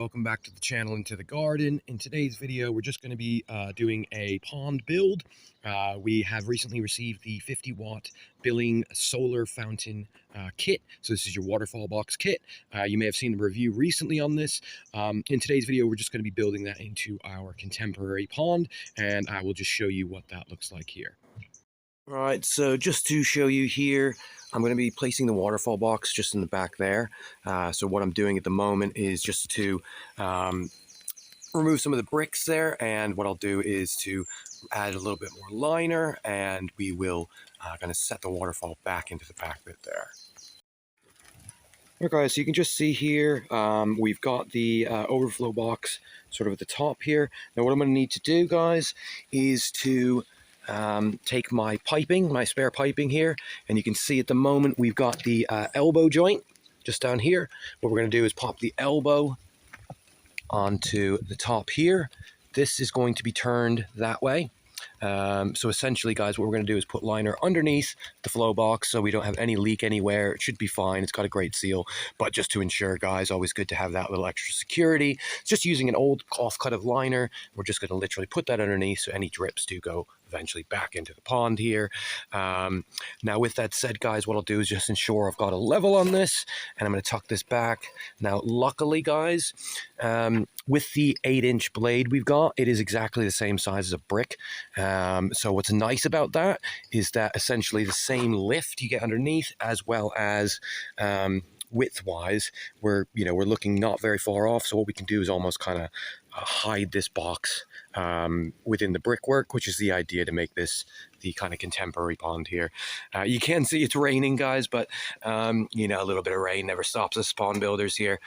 Welcome back to the channel and to the garden. In today's video, we're just going to be doing a pond build. We have recently received the 50-watt Biling solar fountain kit. So this is your waterfall box kit. You may have seen the review recently on this. In today's video, we're just going to be building that into our contemporary pond, and I will just show you what that looks like here. All right, so just to show you here, I'm going to be placing the waterfall box just in the back there. So what I'm doing at the moment is just to remove some of the bricks there, and what I'll do is to add a little bit more liner, and we will kind of set the waterfall back into the back bit there. Okay, guys, so you can just see here, we've got the overflow box sort of at the top here. Now what I'm going to need to do, guys, is to take my piping, my spare piping here, and you can see at the moment we've got the elbow joint just down here. What we're going to do is pop the elbow onto the top here. This is going to be turned that way. So essentially, guys, what we're going to do is put liner underneath the flow box so we don't have any leak anywhere. It should be fine. It's got a great seal, but just to ensure, guys, always good to have that little extra security. It's just using an old cloth cut of liner. We're just going to literally put that underneath so any drips do go eventually back into the pond here. Now with that said, guys, what I'll do is just ensure I've got a level on this, and I'm going to tuck this back. Now luckily, guys, with the 8-inch blade we've got, it is exactly the same size as a brick. So what's nice about that is that essentially the same lift you get underneath, as well as width-wise, we're looking not very far off. So what we can do is almost kind of hide this box within the brickwork, which is the idea to make this the kind of contemporary pond here. You can see it's raining, guys, but a little bit of rain never stops us pond builders here.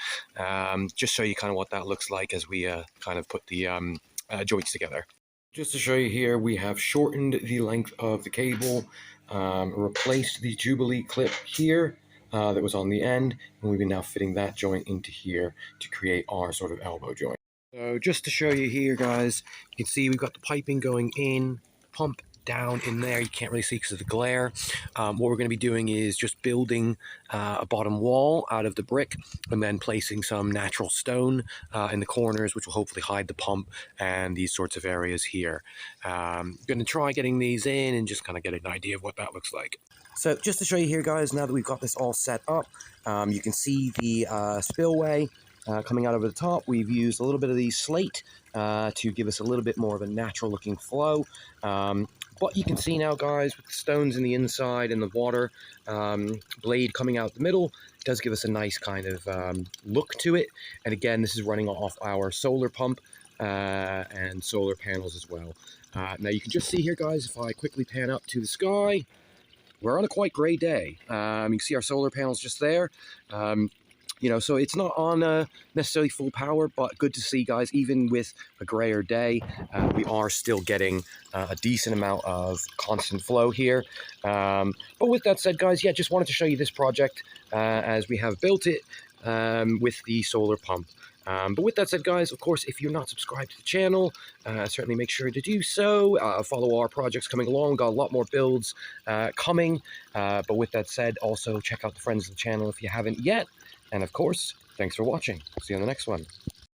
Just show you kind of what that looks like as we kind of put the joints together. Just to show you here, we have shortened the length of the cable, replaced the Jubilee clip here that was on the end, and we've been now fitting that joint into here to create our sort of elbow joint. So just to show you here, guys, you can see we've got the piping going in, pump down in there. You can't really see because of the glare. What we're going to be doing is just building a bottom wall out of the brick, and then placing some natural stone in the corners, which will hopefully hide the pump and these sorts of areas here. I'm going to try getting these in and just kind of get an idea of what that looks like. So just to show you here, guys, now that we've got this all set up, you can see the spillway coming out over the top. We've used a little bit of the slate to give us a little bit more of a natural looking flow. But you can see now, guys, with the stones in the inside and the water blade coming out the middle, it does give us a nice kind of look to it. And again, this is running off our solar pump and solar panels as well. Now you can just see here, guys, if I quickly pan up to the sky, we're on a quite grey day. You can see our solar panels just there. So it's not on necessarily full power, but good to see, guys, even with a grayer day, we are still getting a decent amount of constant flow here. But with that said, guys, yeah, just wanted to show you this project as we have built it with the solar pump. But with that said, guys, of course, if you're not subscribed to the channel, certainly make sure to do so. Follow our projects coming along. We've got a lot more builds coming. But with that said, also check out the friends of the channel if you haven't yet. And of course, thanks for watching. See you on the next one.